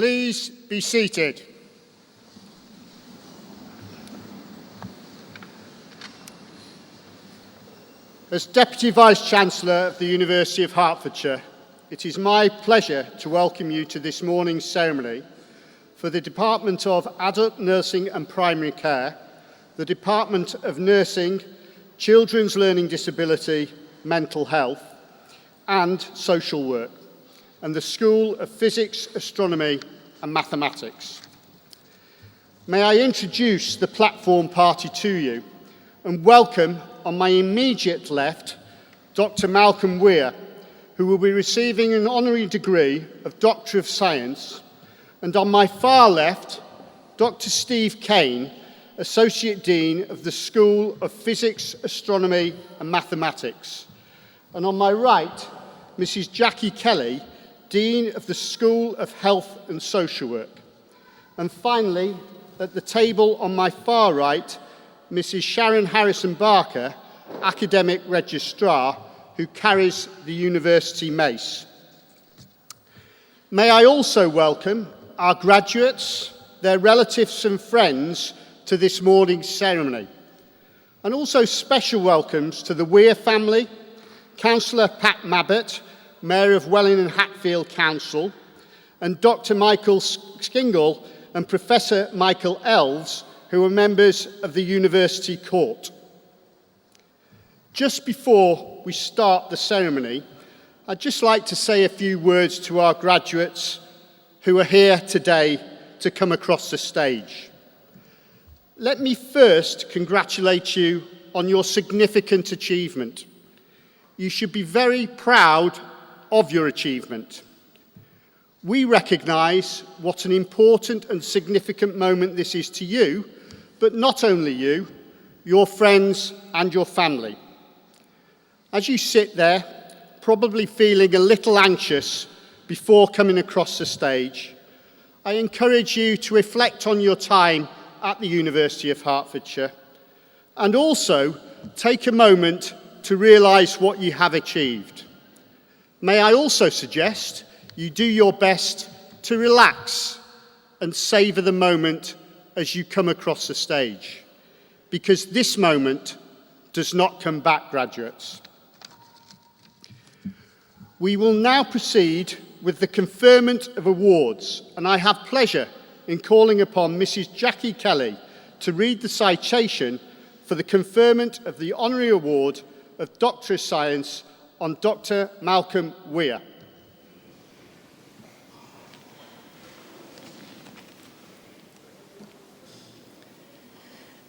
Please be seated. As Deputy Vice-Chancellor of the University of Hertfordshire, it is my pleasure to welcome you to this morning's ceremony for the Department of Adult Nursing and Primary Care, the Department of Nursing, Children's Learning Disability, Mental Health and Social Work, and the School of Physics, Astronomy and Mathematics. May I introduce the platform party to you and welcome on my immediate left Dr. Malcolm Weir, who will be receiving an honorary degree of Doctor of Science, and on my far left Dr. Steve Kane, Associate Dean of the School of Physics, Astronomy and Mathematics, and on my right Mrs. Jackie Kelly, Dean of the School of Health and Social Work. And finally, at the table on my far right, Mrs. Sharon Harrison-Barker, Academic Registrar, who carries the University Mace. May I also welcome our graduates, their relatives and friends to this morning's ceremony. And also special welcomes to the Weir family, Councillor Pat Mabbott, Mayor of Welling and Hatfield Council, and Dr. Michael Skingle and Professor Michael Elves, who are members of the University Court. Just before we start the ceremony, I'd just like to say a few words to our graduates who are here today to come across the stage. Let me first congratulate you on your significant achievement. You should be very proud of your achievement. We recognise what an important and significant moment this is to you, but not only you, your friends and your family. As you sit there, probably feeling a little anxious before coming across the stage, I encourage you to reflect on your time at the University of Hertfordshire and also take a moment to realise what you have achieved. May I also suggest you do your best to relax and savour the moment as you come across the stage, because this moment does not come back, graduates. We will now proceed with the conferment of awards, and I have pleasure in calling upon Mrs. Jackie Kelly to read the citation for the conferment of the Honorary Award of Doctor of Science on Dr. Malcolm Weir.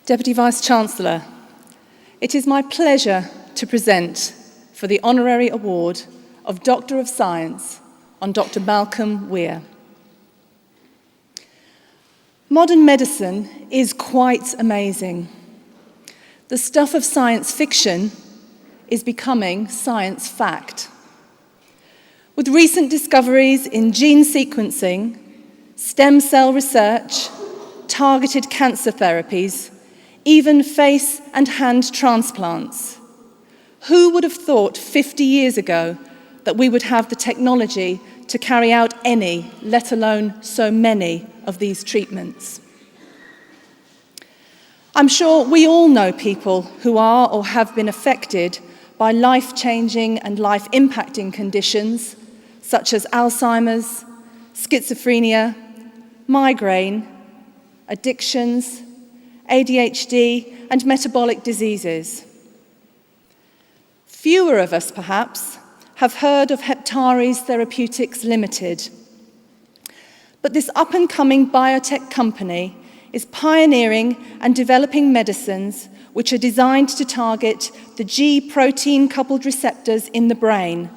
Deputy Vice-Chancellor, it is my pleasure to present for the Honorary Award of Doctor of Science on Dr. Malcolm Weir. Modern medicine is quite amazing. The stuff of science fiction is becoming science fact. With recent discoveries in gene sequencing, stem cell research, targeted cancer therapies, even face and hand transplants, who would have thought 50 years ago that we would have the technology to carry out any, let alone so many, of these treatments? I'm sure we all know people who are or have been affected by life-changing and life-impacting conditions such as Alzheimer's, schizophrenia, migraine, addictions, ADHD, and metabolic diseases. Fewer of us, perhaps, have heard of Heptares Therapeutics Limited. But this up-and-coming biotech company is pioneering and developing medicines which are designed to target the G protein-coupled receptors in the brain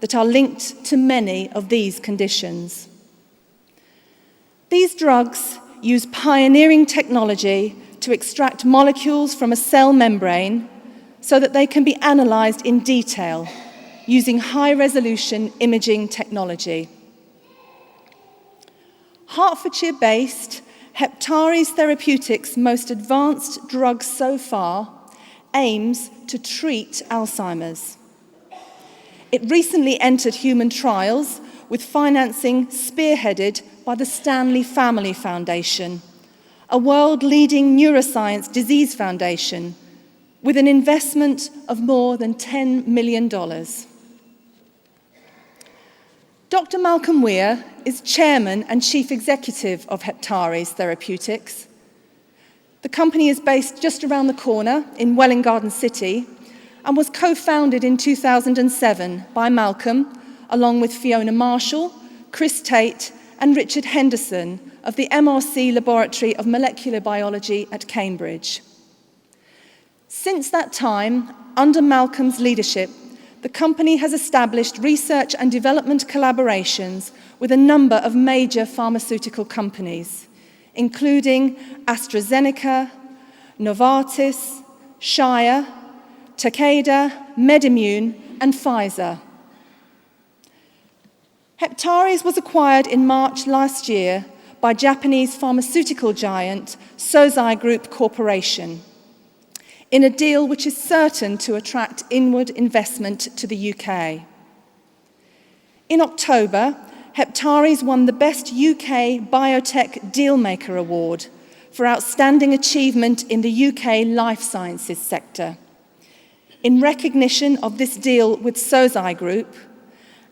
that are linked to many of these conditions. These drugs use pioneering technology to extract molecules from a cell membrane so that they can be analysed in detail using high-resolution imaging technology. Hertfordshire-based Heptares Therapeutics' most advanced drug so far aims to treat Alzheimer's. It recently entered human trials with financing spearheaded by the Stanley Family Foundation, a world-leading neuroscience disease foundation with an investment of more than $10 million. Dr. Malcolm Weir is Chairman and Chief Executive of Heptares Therapeutics. The company is based just around the corner in Welwyn Garden City and was co-founded in 2007 by Malcolm, along with Fiona Marshall, Chris Tate, and Richard Henderson of the MRC Laboratory of Molecular Biology at Cambridge. Since that time, under Malcolm's leadership, the company has established research and development collaborations with a number of major pharmaceutical companies, including AstraZeneca, Novartis, Shire, Takeda, MedImmune, and Pfizer. Heptares was acquired in March last year by Japanese pharmaceutical giant Sosei Group Corporation, in a deal which is certain to attract inward investment to the UK. In October, Heptares won the Best UK Biotech Dealmaker Award for outstanding achievement in the UK life sciences sector, in recognition of this deal with Sosei Group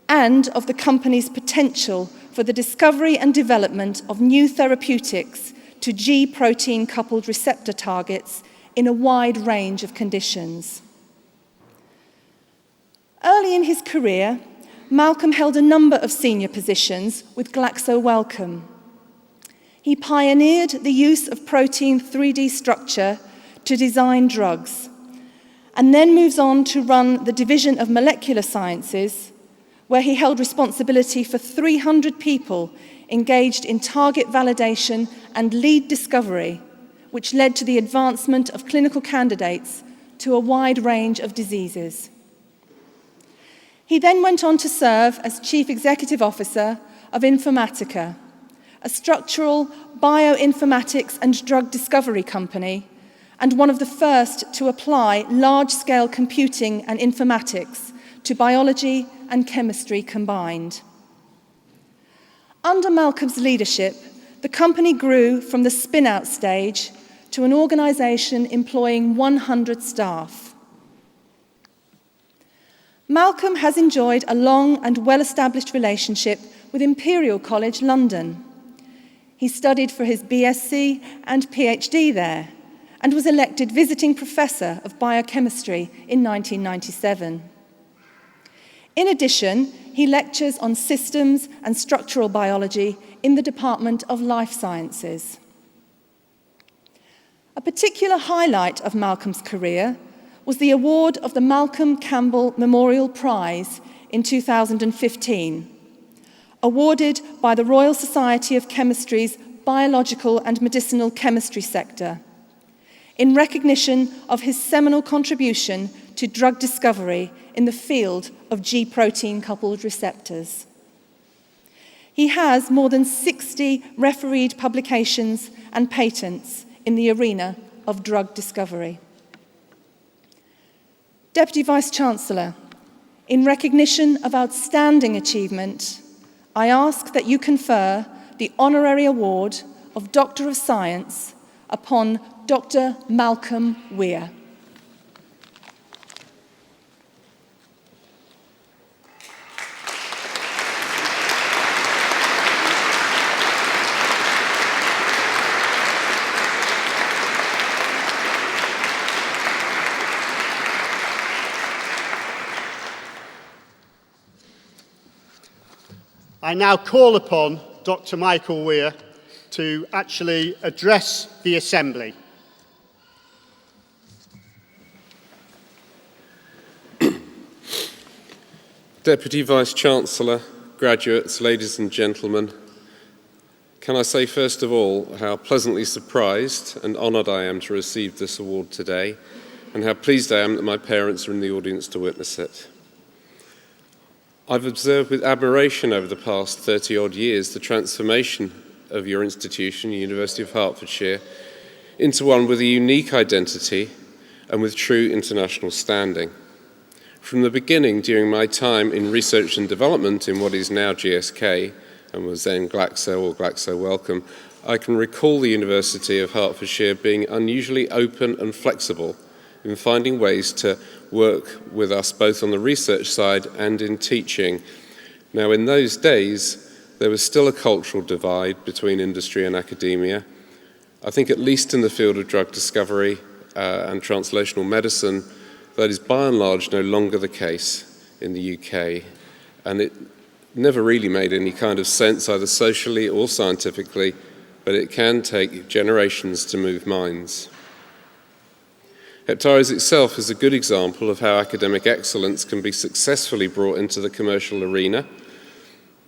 and of the company's potential for the discovery and development of new therapeutics to G protein-coupled receptor targets in a wide range of conditions. Early in his career, Malcolm held a number of senior positions with Glaxo Wellcome. He pioneered the use of protein 3D structure to design drugs, and then moves on to run the Division of Molecular Sciences, where he held responsibility for 300 people engaged in target validation and lead discovery, which led to the advancement of clinical candidates to a wide range of diseases. He then went on to serve as Chief Executive Officer of Informatica, a structural bioinformatics and drug discovery company, and one of the first to apply large-scale computing and informatics to biology and chemistry combined. Under Malcolm's leadership, the company grew from the spin-out stage to an organisation employing 100 staff. Malcolm has enjoyed a long and well-established relationship with Imperial College London. He studied for his BSc and PhD there and was elected visiting professor of biochemistry in 1997. In addition, he lectures on systems and structural biology in the Department of Life Sciences. A particular highlight of Malcolm's career was the award of the Malcolm Campbell Memorial Prize in 2015, awarded by the Royal Society of Chemistry's Biological and Medicinal Chemistry sector, in recognition of his seminal contribution to drug discovery in the field of G protein-coupled receptors. He has more than 60 refereed publications and patents in the arena of drug discovery. Deputy Vice-Chancellor, in recognition of outstanding achievement, I ask that you confer the honorary award of Doctor of Science upon Dr. Malcolm Weir. I now call upon Dr. Michael Weir to actually address the Assembly. Deputy Vice-Chancellor, graduates, ladies and gentlemen, can I say first of all how pleasantly surprised and honoured I am to receive this award today, and how pleased I am that my parents are in the audience to witness it. I've observed with admiration over the past 30-odd years the transformation of your institution, University of Hertfordshire, into one with a unique identity and with true international standing. From the beginning, during my time in research and development in what is now GSK, and was then Glaxo or Glaxo Wellcome, I can recall the University of Hertfordshire being unusually open and flexible in finding ways to work with us both on the research side and in teaching. Now, in those days, there was still a cultural divide between industry and academia. I think at least in the field of drug discovery and translational medicine, that is by and large no longer the case in the UK. And it never really made any kind of sense either socially or scientifically, but it can take generations to move minds. Heptares itself is a good example of how academic excellence can be successfully brought into the commercial arena.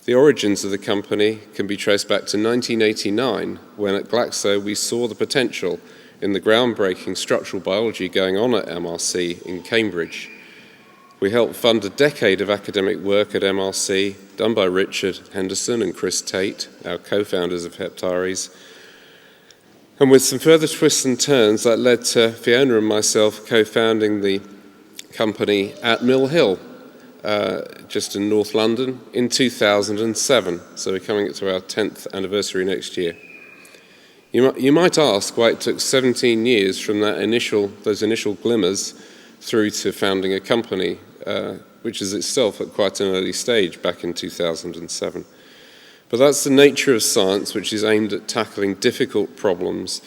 The origins of the company can be traced back to 1989, when at Glaxo we saw the potential in the groundbreaking structural biology going on at MRC in Cambridge. We helped fund a decade of academic work at MRC, done by Richard Henderson and Chris Tate, our co-founders of Heptares. And with some further twists and turns, that led to Fiona and myself co-founding the company at Mill Hill, just in North London, in 2007. So we're coming up to our 10th anniversary next year. You might ask why it took 17 years from those initial glimmers through to founding a company, which is itself at quite an early stage back in 2007. But that's the nature of science, which is aimed at tackling difficult problems.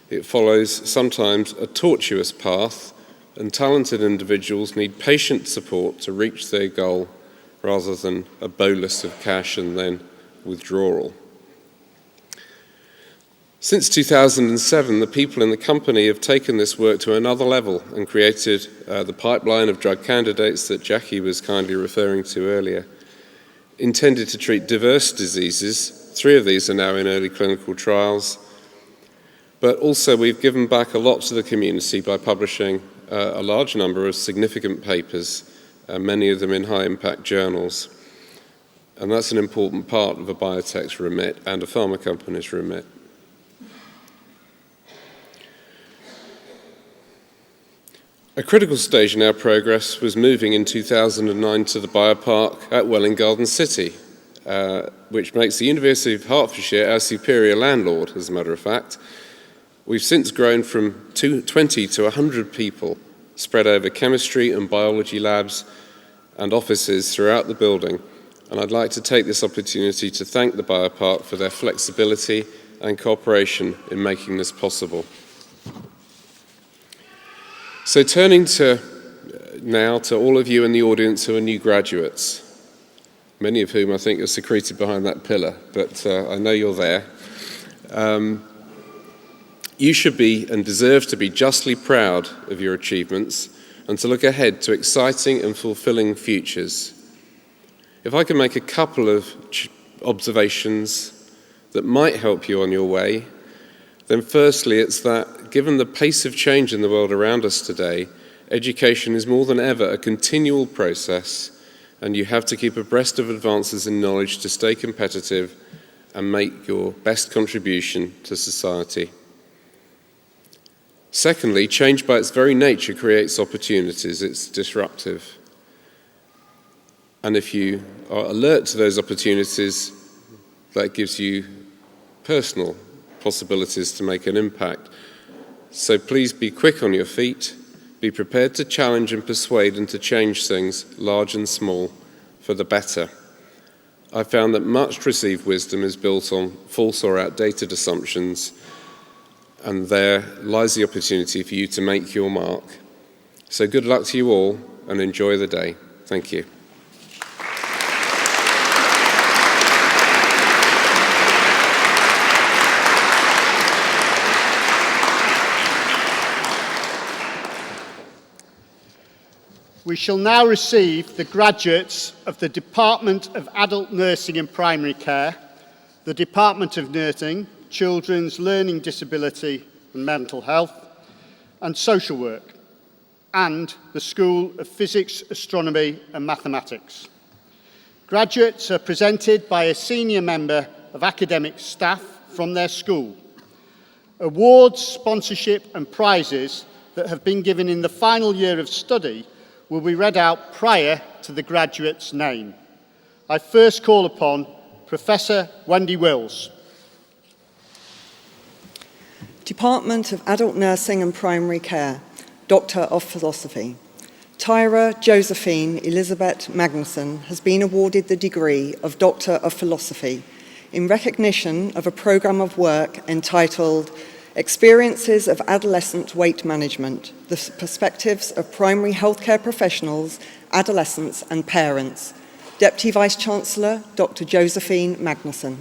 It follows sometimes a tortuous path, and talented individuals need patient support to reach their goal rather than a bolus of cash and then withdrawal. Since 2007, the people in the company have taken this work to another level and created the pipeline of drug candidates that Jackie was kindly referring to earlier. Intended to treat diverse diseases, 3 of these are now in early clinical trials, but also we've given back a lot to the community by publishing a large number of significant papers, many of them in high-impact journals. And that's an important part of a biotech's remit and a pharma company's remit. A critical stage in our progress was moving in 2009 to the biopark at Welwyn Garden City, which makes the University of Hertfordshire our superior landlord, as a matter of fact. We've since grown from 20 to 100 people spread over chemistry and biology labs and offices throughout the building, and I'd like to take this opportunity to thank the biopark for their flexibility and cooperation in making this possible. So turning now to all of you in the audience who are new graduates, many of whom I think are secreted behind that pillar, but I know you're there. You should be and deserve to be justly proud of your achievements and to look ahead to exciting and fulfilling futures. If I can make a couple of observations that might help you on your way, then firstly, it's that given the pace of change in the world around us today, education is more than ever a continual process, and you have to keep abreast of advances in knowledge to stay competitive and make your best contribution to society. Secondly, change by its very nature creates opportunities. It's disruptive. And if you are alert to those opportunities, that gives you personal possibilities to make an impact. So please be quick on your feet, be prepared to challenge and persuade and to change things, large and small, for the better. I found that much received wisdom is built on false or outdated assumptions, and there lies the opportunity for you to make your mark. So good luck to you all, and enjoy the day. Thank you. We shall now receive the graduates of the Department of Adult Nursing and Primary Care, the Department of Nursing, Children's Learning Disability and Mental Health, and Social Work, and the School of Physics, Astronomy and Mathematics. Graduates are presented by a senior member of academic staff from their school. Awards, sponsorship and prizes that have been given in the final year of study will be read out prior to the graduate's name. I first call upon Professor Wendy Wills. Department of Adult Nursing and Primary Care, Doctor of Philosophy. Tyra Josephine Elizabeth Magnuson has been awarded the degree of Doctor of Philosophy in recognition of a programme of work entitled Experiences of Adolescent Weight Management, the Perspectives of Primary Healthcare Professionals, Adolescents and Parents. Deputy Vice-Chancellor, Dr. Josephine Magnuson.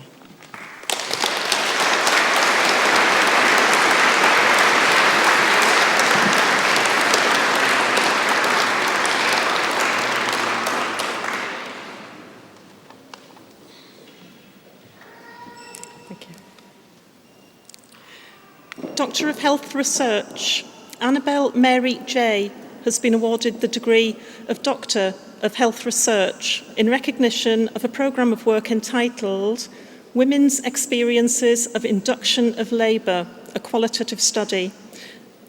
Doctor of Health Research, Annabelle Mary J. has been awarded the degree of Doctor of Health Research in recognition of a programme of work entitled Women's Experiences of Induction of Labour, a Qualitative Study.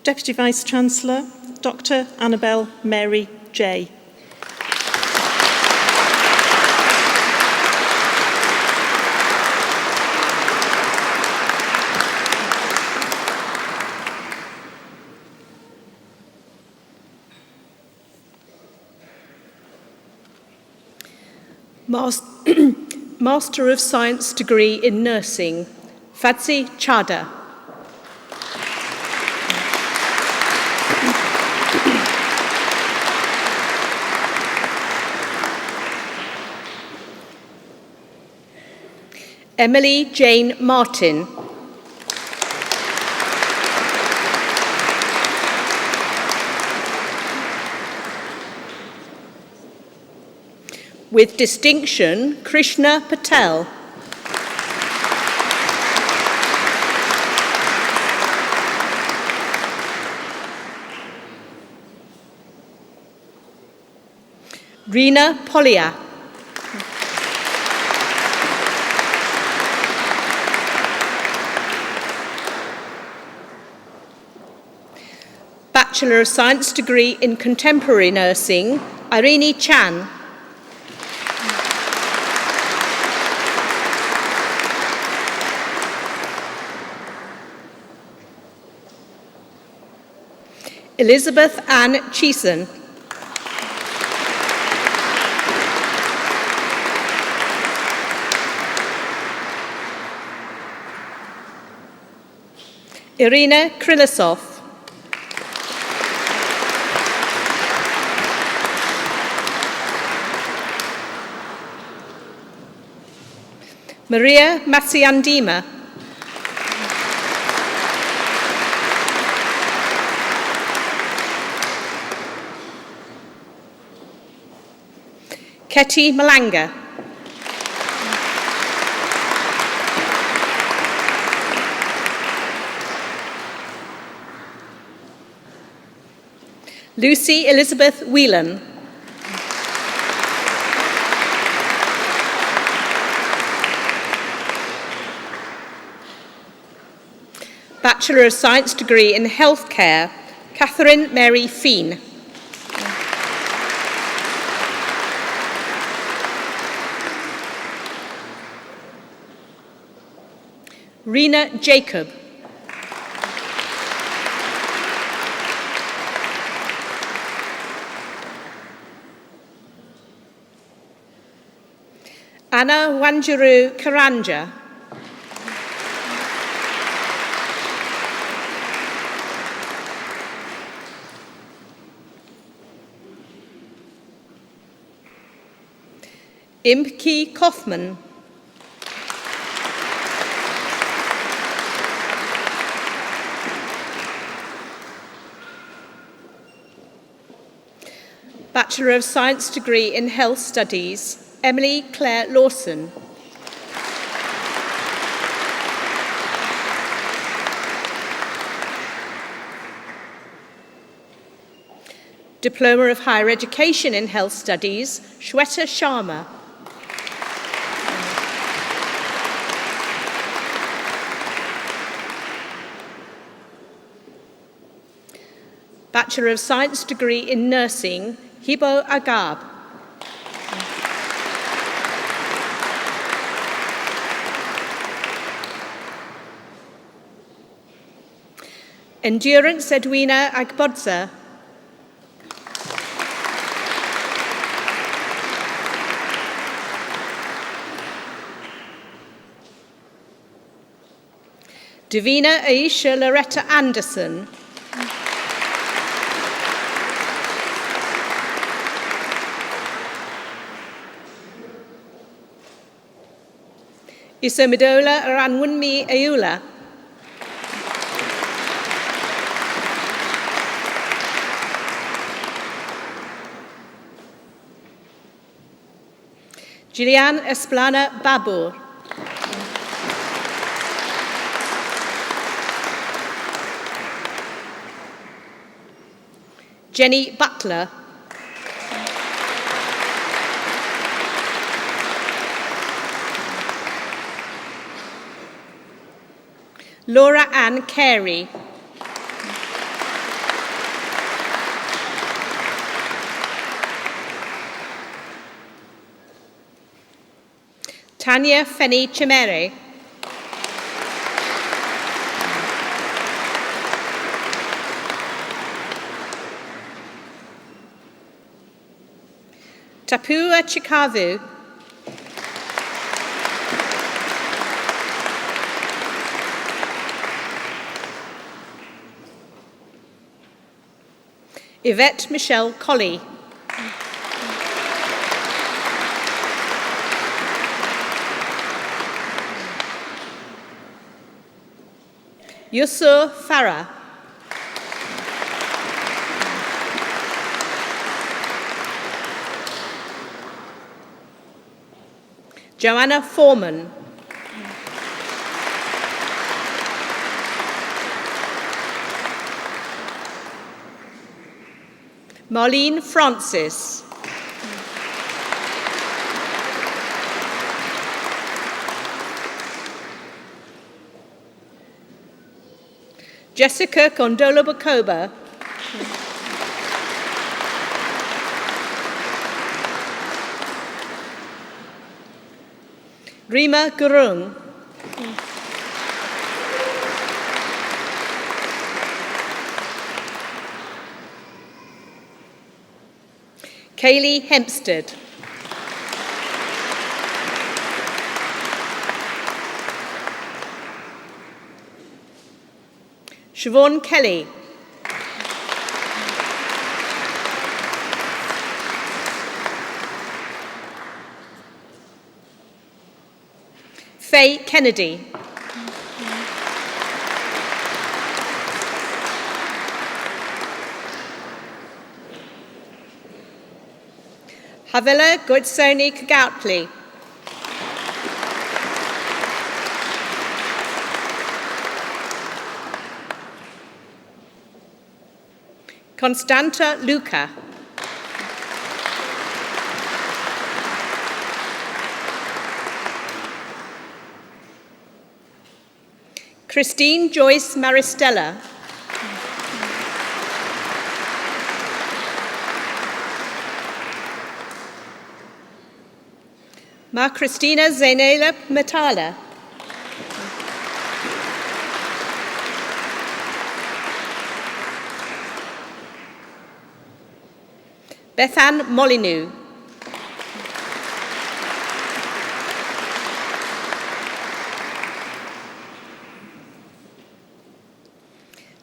Deputy Vice-Chancellor, Dr. Annabelle Mary J. Master of Science degree in Nursing, Fadzi Chada. Emily Jane Martin. With distinction, Krishna Patel. Rina Polya. Bachelor of Science degree in Contemporary Nursing, Irene Chan. Elizabeth Ann Cheeson. Irina Krylasov. Maria Matsiandima. Ketty Malanga. Lucy Elizabeth Whelan. Bachelor of Science degree in Healthcare, Catherine Mary Feen. Rena Jacob. Anna Wanjiru Karanja. Imki Kaufman. Bachelor of Science degree in Health Studies, Emily Claire Lawson. Diploma of Higher Education in Health Studies, Shweta Sharma. Bachelor of Science degree in Nursing, Hibo Agab. Endurance Edwina Agbodza. Davina Aisha Loretta Anderson. Isomidola Aranwunmi Ayula. Gillian Esplana Babur. Jenny Butler. Laura Ann Carey. Tanya Fenny Chimere. Tapua Chikavu. Yvette Michelle Colley. Yusur Farah. Joanna Foreman. Marlene Francis. Jessica Kondola Bakoba. Rima Gurung. Kaylee Hempstead. Siobhan Kelly. Faye Kennedy. Havila Goitsoni Kagautli. Constanta Luca. Christine Joyce Maristella. Ma Christina Zainela Matala. Bethan Molyneux.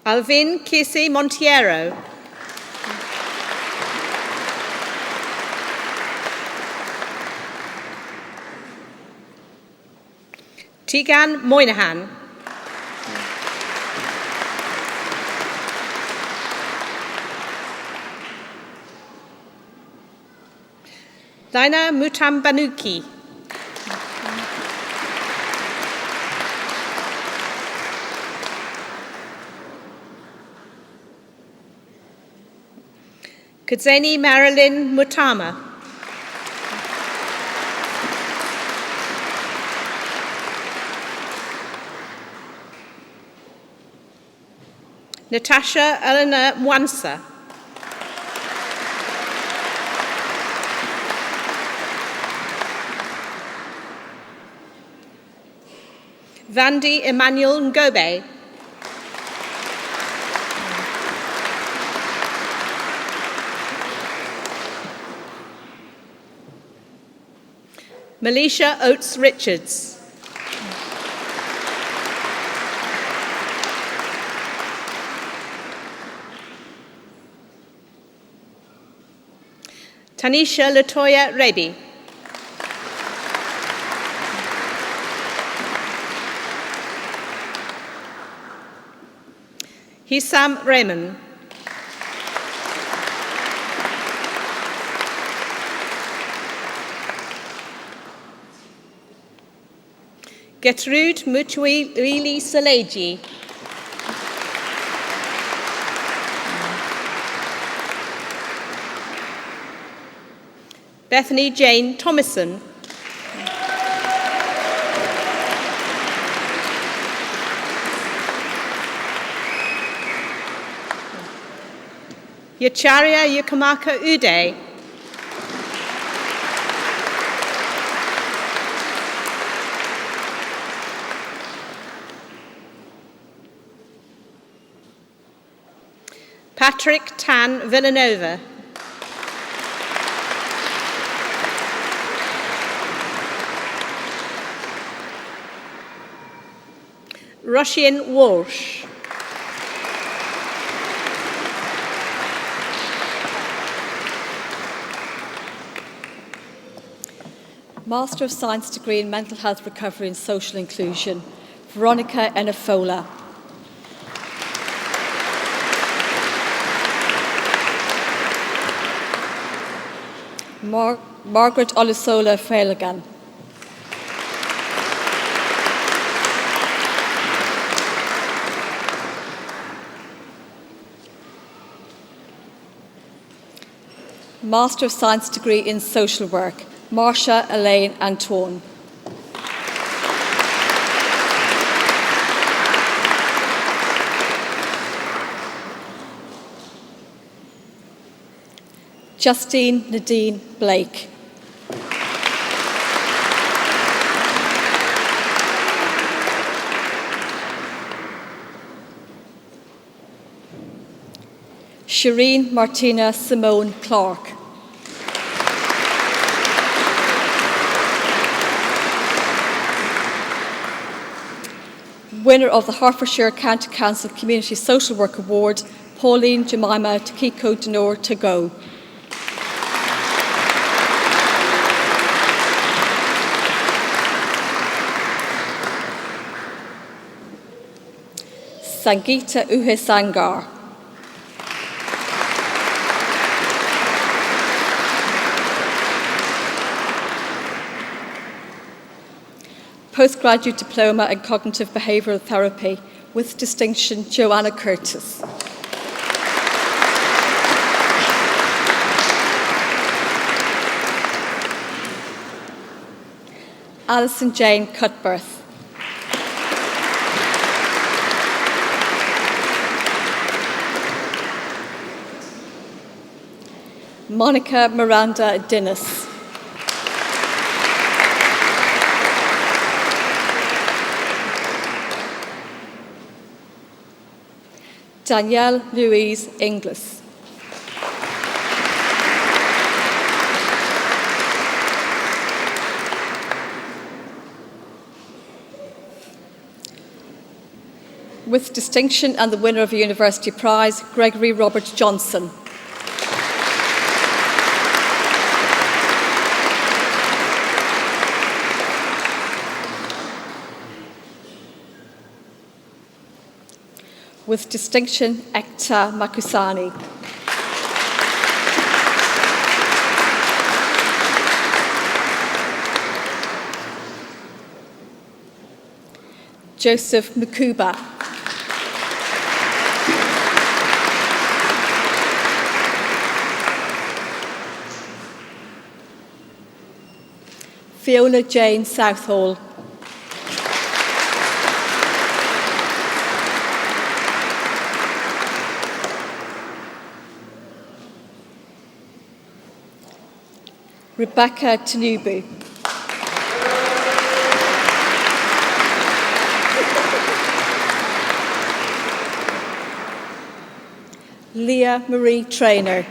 Alvin Kisi Montiero. Tegan Moynihan. Dina Mutambanuki. Kudzeni Marilyn Mutama. Natasha Eleanor Mwansa. Vandy Emmanuel Ngobe. Melisha Oates Richards. Tanisha Latoya Rebi. Hisam Raymond. Gertrude Mutuili Saleji. Bethany Jane Thomason. Yacharya Yukamaka Uday. Patrick Tan Villanova. Rushian Walsh. Master of Science degree in Mental Health Recovery and Social Inclusion, Veronica Enafola. Margaret Olusola Feilagan. Master of Science degree in Social Work, Marcia Elaine Antoine. Justine Nadine Blake. Shireen Martina Simone Clark. Winner of the Hertfordshire County Council Community Social Work Award, Pauline Jemima Takiko Denor Tago. Sangeeta Uhesangar. Postgraduate Diploma in Cognitive Behavioural Therapy with distinction, Joanna Curtis. Alison Jane Cutbirth. Monica Miranda Dinnis. Danielle Louise Inglis. With distinction and the winner of a university prize, Gregory Robert Johnson. With distinction, Ekta Makusani. Joseph Mukuba. Fiona Jane Southall. Rebecca Tanubu. Leah Marie Traynor.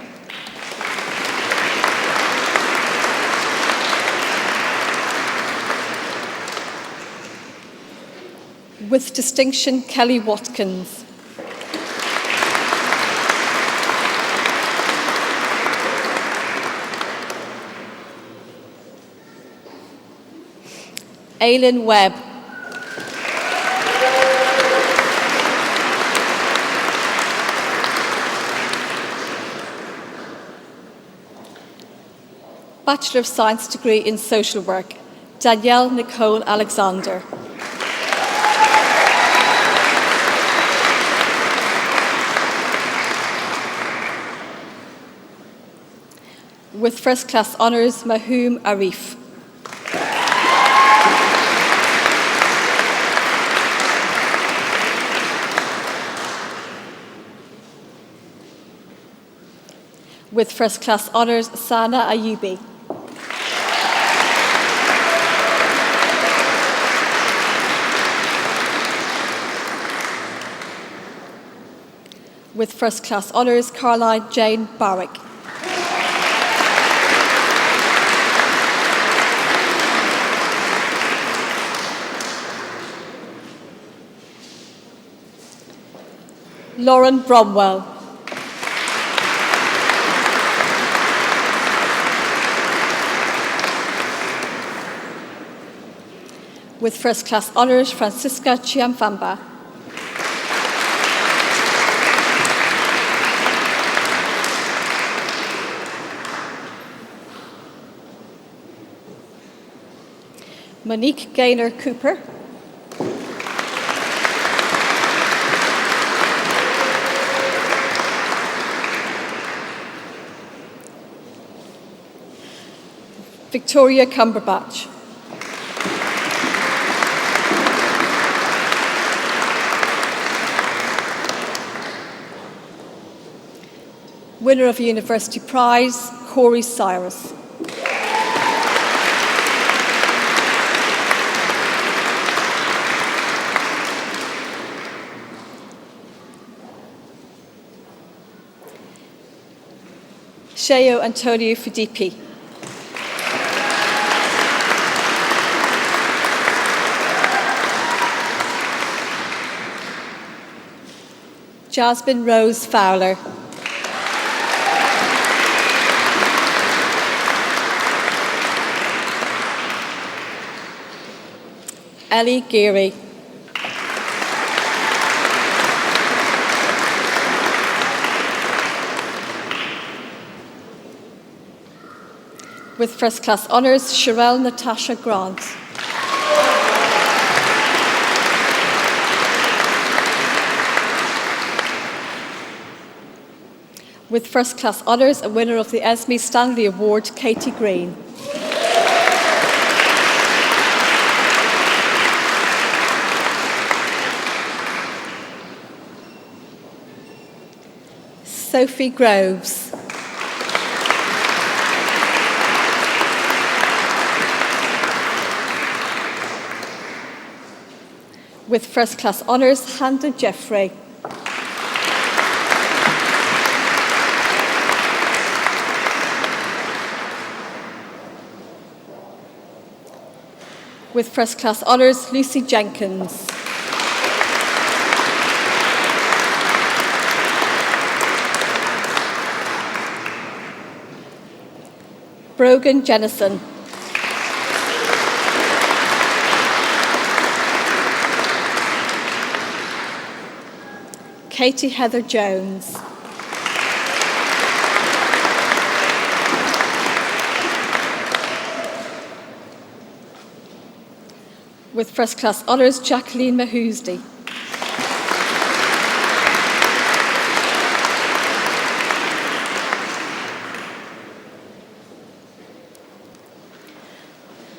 With distinction, Kelly Watkins. Aileen Webb. Bachelor of Science degree in Social Work, Danielle Nicole Alexander. With First Class Honours, Mahoom Arif. With First Class Honours, Sana Ayubi. With First Class Honours, Caroline Jane Barrick. Lauren Bromwell. With First Class Honours, Francisca Chiamfamba. Monique Gaynor Cooper. Victoria Cumberbatch. Winner of a University Prize, Corey Cyrus. Sheo Antonio Fidipi. Jasmine Rose Fowler. Ellie Geary. With First Class Honours, Sherelle Natasha Grant. With First Class Honours, a winner of the Esme Stanley Award, Katie Green. Sophie Groves. With First Class Honours, Handa Jeffrey. With First Class Honours, Lucy Jenkins. Brogan Jennison. Katie Heather Jones. With First Class Honours, Jacqueline Mahoosdy.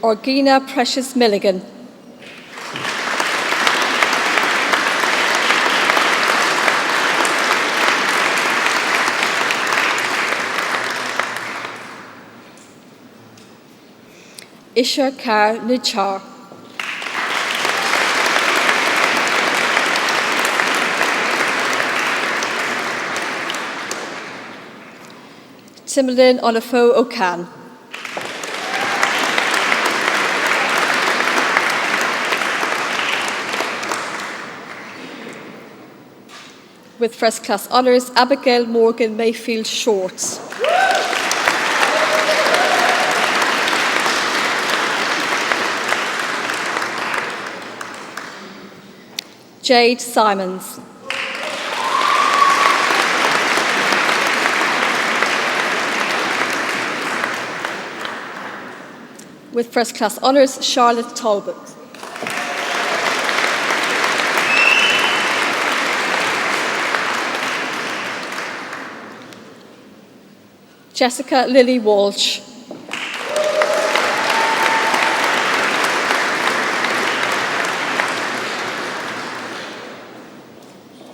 Orgina Precious Milligan. Isha Kar Nichar. Timlin Onafo Okan. With first class honours, Abigail Morgan Mayfield Shorts. Jade Simons. With first class honours, Charlotte Talbot. Jessica Lily Walsh.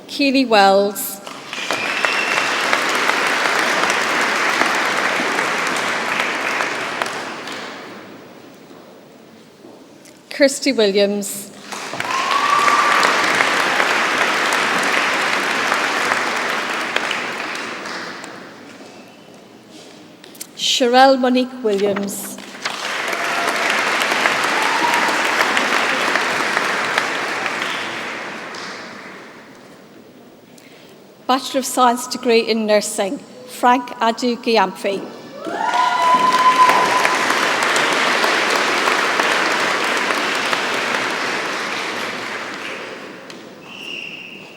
Keely Wells. Kirsty Williams. Sherelle Monique Williams. Bachelor of Science degree in Nursing, Frank Adu Giamfi.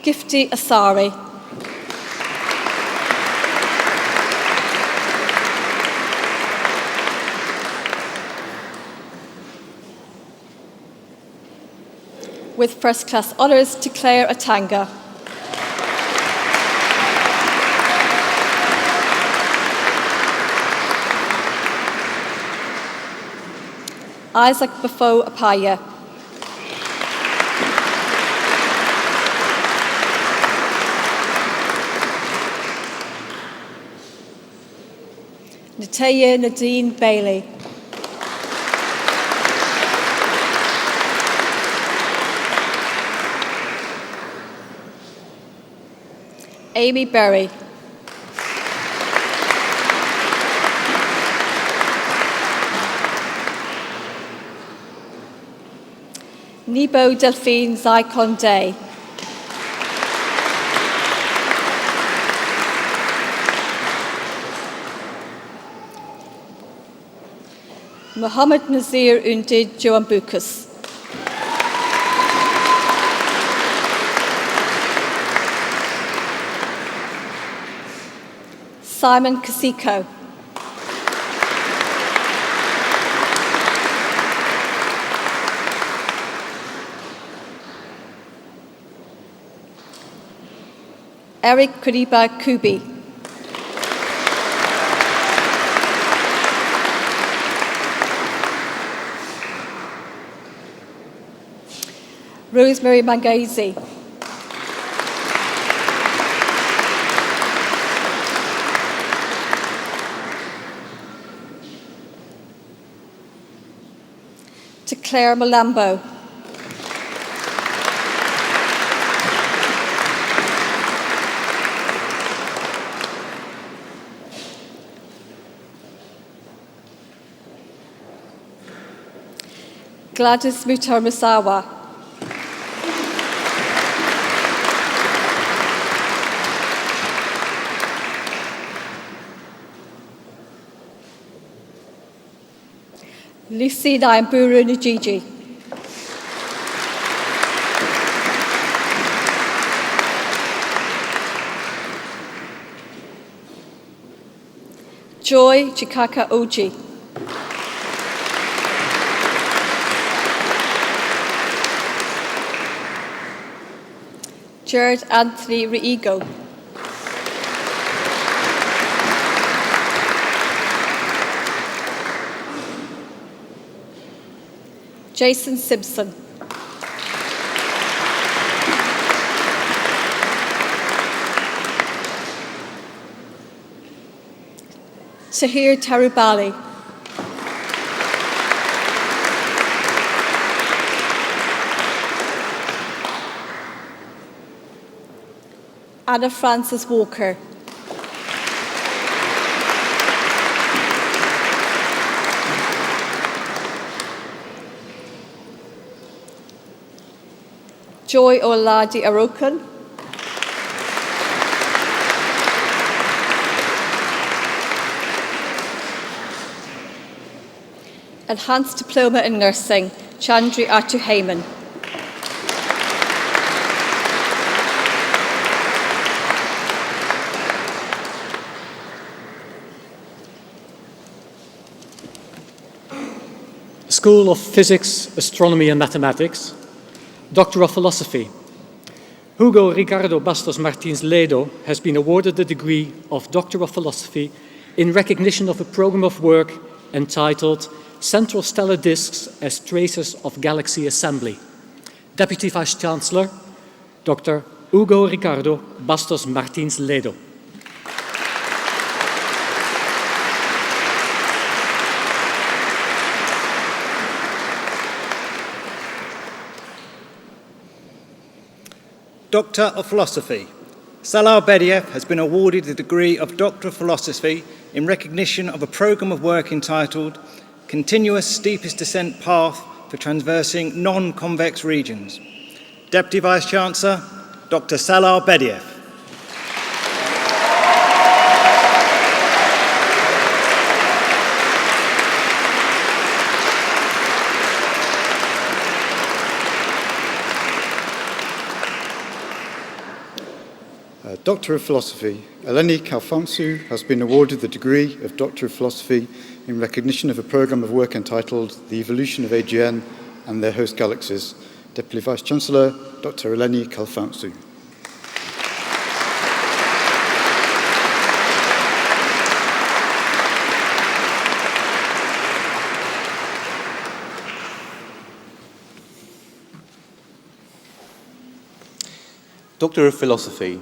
Gifty Asari. With first class honours to Claire Atanga. Isaac Bafo Apaya. Nataya Nadine Bailey. Amy Berry. Nebo Delphine Zycon Day. Mohammed Nazir Undid Joambukas. Simon Kasiko. Eric Kuriba Kubi. Rosemary Mangaisi. To Claire Malambo. Gladys Mutar Musawa. Lucy Nyamburu Njiji. Joy Chikaka Oji. Jared Anthony Riego. Jason Simpson. Tahir Tarubali. Anna Frances Walker. Joy Oladi Arokan. Enhanced Diploma in Nursing, Chandri Atu Heyman. School of Physics, Astronomy and Mathematics, Doctor of Philosophy. Hugo Ricardo Bastos Martins Ledo has been awarded the degree of Doctor of Philosophy in recognition of a program of work entitled Central Stellar Disks as Traces of Galaxy Assembly. Deputy Vice-Chancellor, Dr. Hugo Ricardo Bastos Martins Ledo. Doctor of Philosophy. Salah Bediev has been awarded the degree of Doctor of Philosophy in recognition of a programme of work entitled Continuous Steepest Descent Path for Traversing Non-Convex Regions. Deputy Vice-Chancellor, Dr. Salah Bediev. Doctor of Philosophy, Eleni Kalfansu has been awarded the degree of Doctor of Philosophy in recognition of a programme of work entitled The Evolution of AGN and Their Host Galaxies. Deputy Vice-Chancellor, Dr. Eleni Kalfansu. Doctor of Philosophy.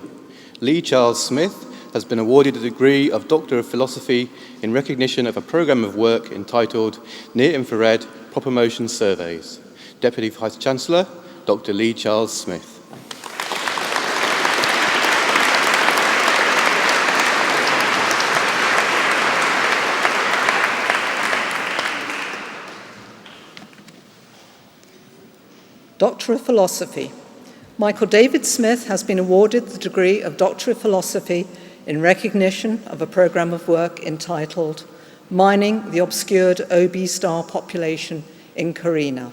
Lee Charles Smith has been awarded the degree of Doctor of Philosophy in recognition of a programme of work entitled Near-Infrared Proper Motion Surveys. Deputy Vice-Chancellor, Dr. Lee Charles Smith. Doctor of Philosophy. Michael David Smith has been awarded the degree of Doctor of Philosophy in recognition of a programme of work entitled Mining the Obscured OB Star Population in Carina.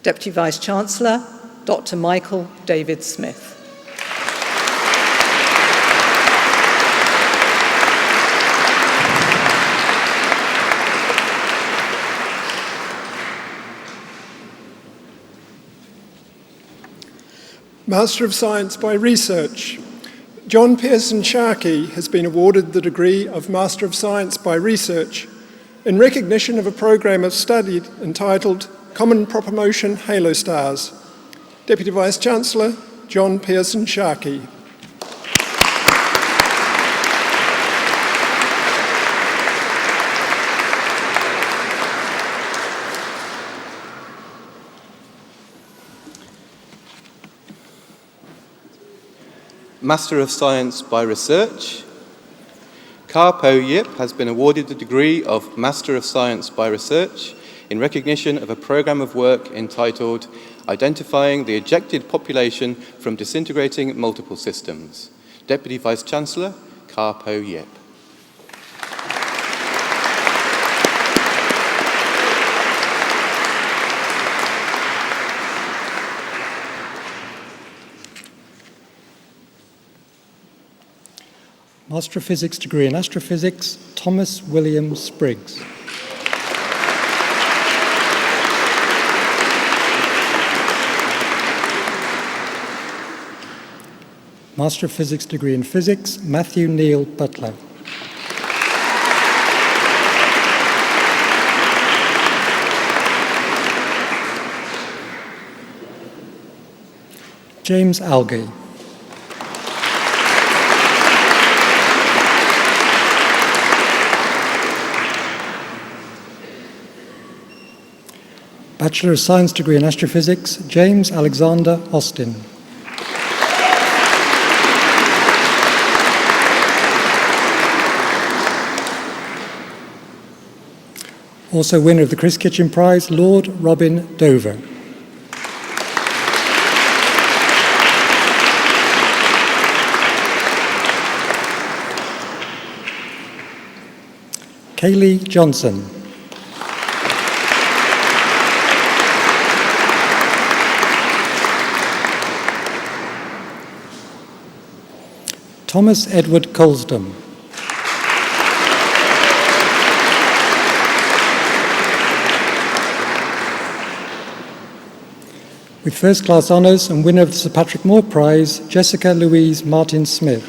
Deputy Vice-Chancellor, Dr. Michael David Smith. Master of Science by Research. John Pearson Sharkey has been awarded the degree of Master of Science by Research in recognition of a programme of study entitled Common Proper Motion Halo Stars. Deputy Vice-Chancellor, John Pearson Sharkey. Master of Science by Research. Ka Po Yip has been awarded the degree of Master of Science by Research in recognition of a programme of work entitled Identifying the Ejected Population from Disintegrating Multiple Systems. Deputy Vice-Chancellor, Ka Po Yip. Master of Physics degree in Astrophysics, Thomas William Spriggs. Master of Physics degree in Physics, Matthew Neil Butler. James Algey. Bachelor of Science degree in Astrophysics, James Alexander Austin. Also winner of the Chris Kitchen Prize, Lord Robin Dover. Kaylee Johnson. Thomas Edward Colsdom. With first-class honours and winner of the Sir Patrick Moore Prize, Jessica Louise Martin-Smith.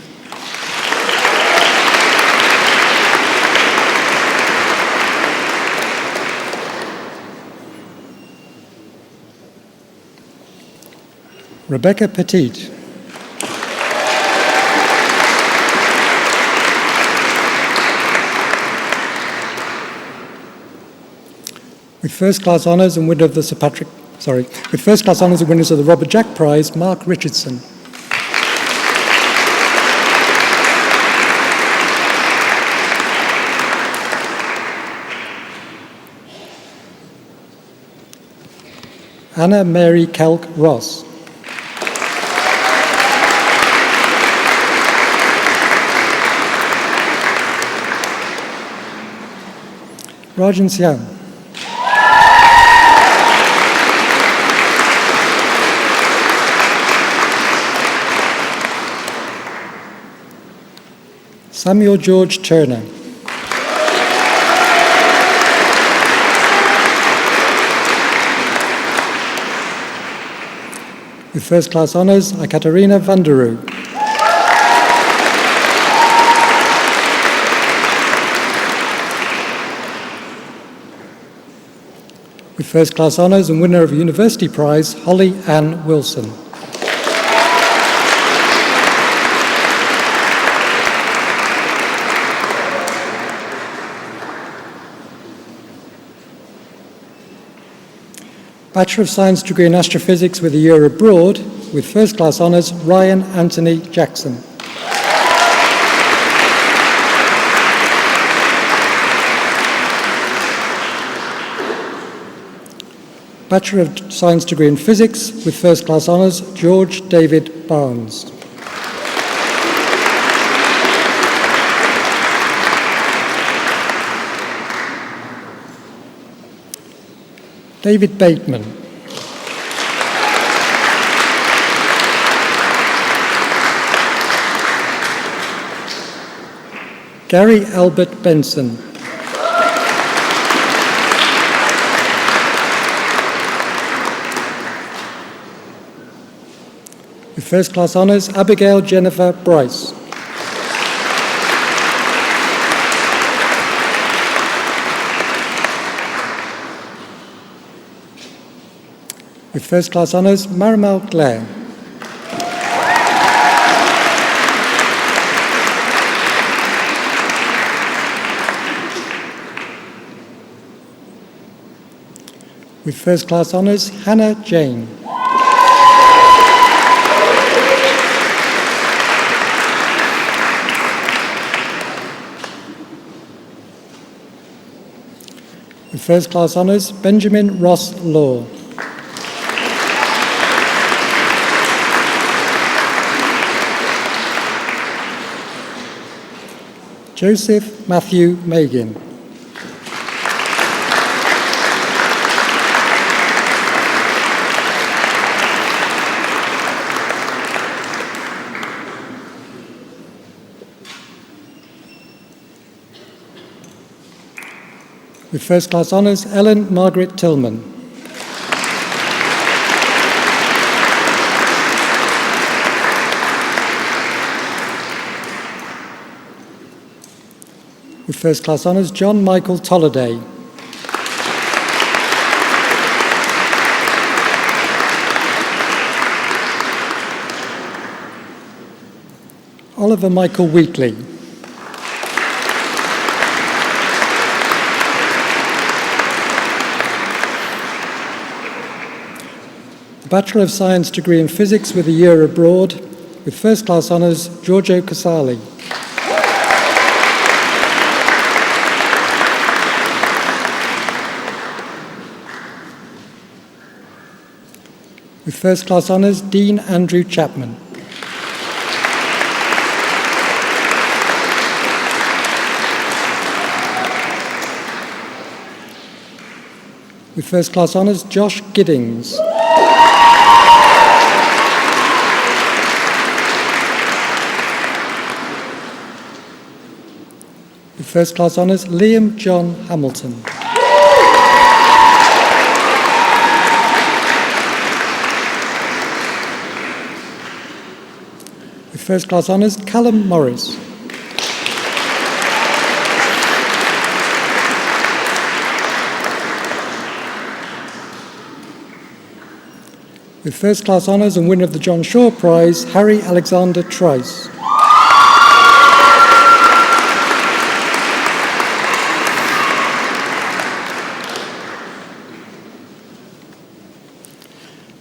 Rebecca Petit. With first-class honours and winner of the with first-class honours and winners of the Robert Jack Prize, Mark Richardson. Anna Mary Kelk Ross. Rajan Siang. Samuel George Turner. With first-class honours, Ekaterina van der Rohe. With first-class honours and winner of a University Prize, Holly Ann Wilson. Bachelor of Science degree in Astrophysics with a year abroad, with first-class honours, Ryan Anthony Jackson. Bachelor of Science degree in Physics with first-class honours, George David Barnes. David Bateman. Gary Albert Benson. With first-class honours, Abigail Jennifer Bryce. With first-class honours, Marimal Clare. With first-class honours, Hannah Jane. With first-class honours, Benjamin Ross Law. Joseph Matthew Megan. With first-class honours, Ellen Margaret Tillman. With first-class honours, John Michael Tolliday. Oliver Michael Wheatley. Bachelor of Science degree in Physics with a year abroad, with first-class honours, Giorgio Casali. With first-class honours, Dean Andrew Chapman. With first-class honours, Josh Giddings. With first class honours, Liam John Hamilton. With first class honours, Callum Morris. With first class honours and winner of the John Shaw Prize, Harry Alexander Trice.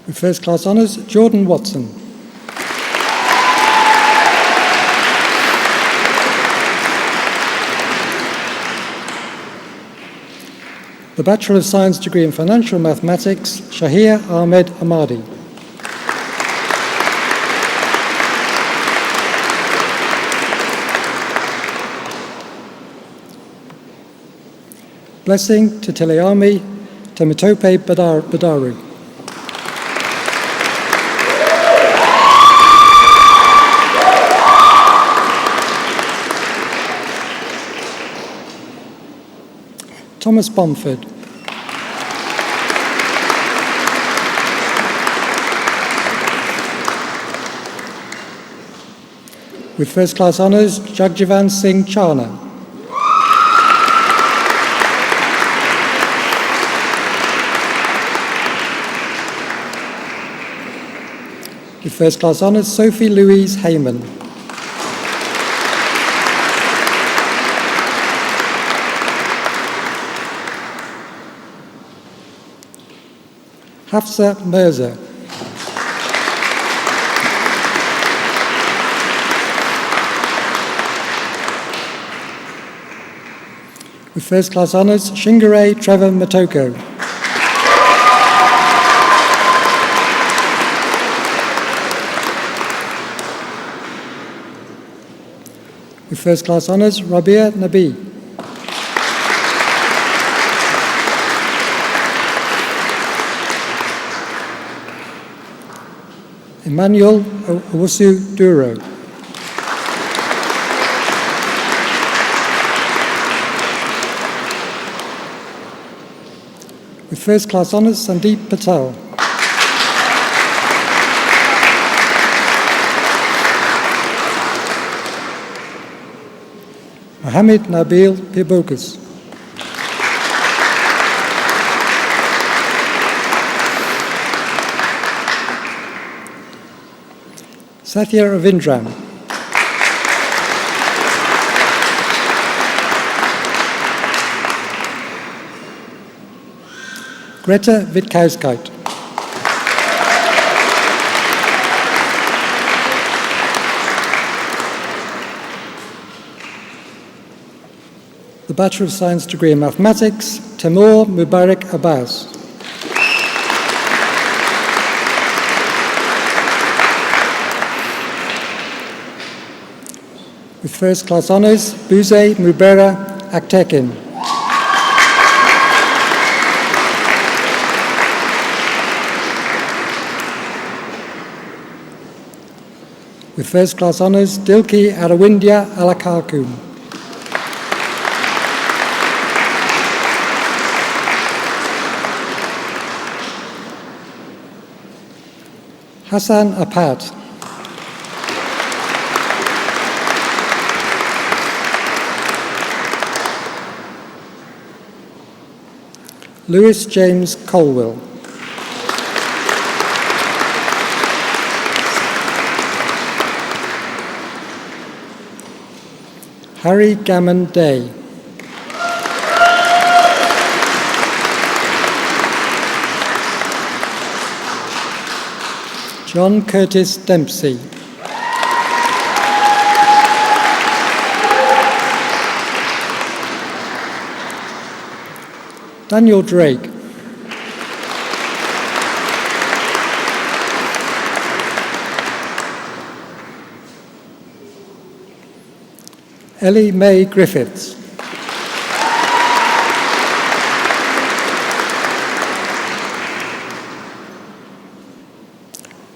With first class honours, Jordan Watson. The Bachelor of Science degree in Financial Mathematics, Shahir Ahmed Ahmadi. Blessing Titeleami Temitope Badaru. Thomas Bomford. With first class honours, Jagjivan Singh Chana. With first class honours, Sophie Louise Heyman. Hafsa Mirza. With first class honours, Shingare Trevor Matoko. With first class honours, Rabia Nabi. Emmanuel Owusu Duro. With first class honours, Sandeep Patel. Mohammed Nabil Pibokas. Satya Ravindran. Greta Witkowskite. The Bachelor of Science degree in Mathematics, Timur Mubarak Abbas. With first class honours, Buze Mubera Aktekin. With first class honours, Dilki Arawindia Alakalkum. Hassan Apat. Lewis James Colwell. Harry Gammon Day. John Curtis Dempsey. Daniel Drake. Ellie Mae Griffiths.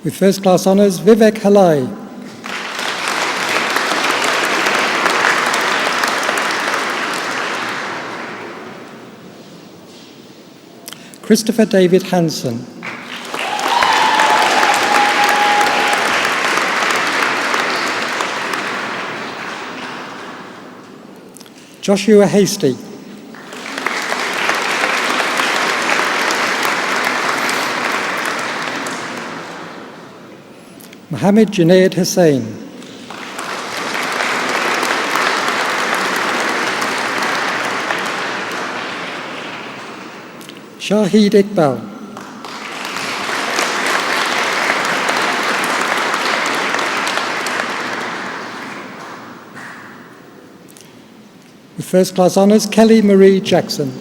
With first class honours, Vivek Halai. Christopher David Hansen. Joshua Hasty. Mohammed Junaid Hussain. Shahid Iqbal. With first class honours, Kelly Marie Jackson.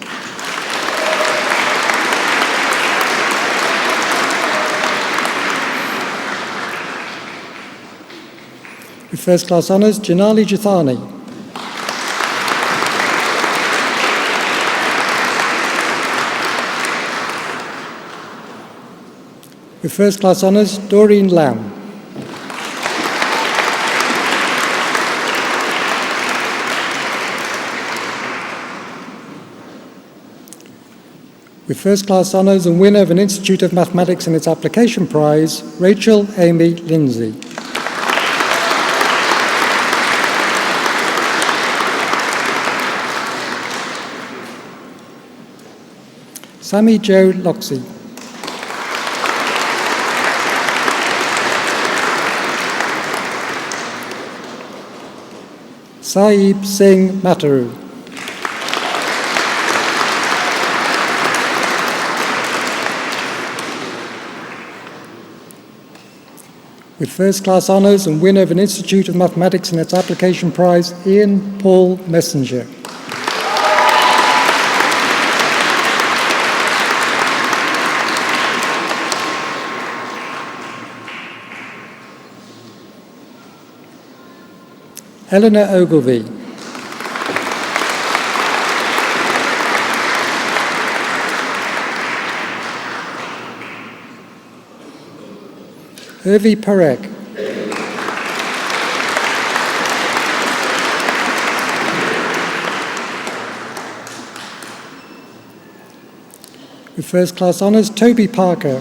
With first class honours, Janali Jathani. With first class honours, Doreen Lam. With first class honours and winner of an Institute of Mathematics and its Application Prize, Rachel Amy Lindsay. Sammy Joe Loxey. Saeed Singh Mataru. With first class honours and winner of an Institute of Mathematics and its Application Prize, Ian Paul Messenger. Eleanor Ogilvie. Hervey Parek. With first class honours, Toby Parker.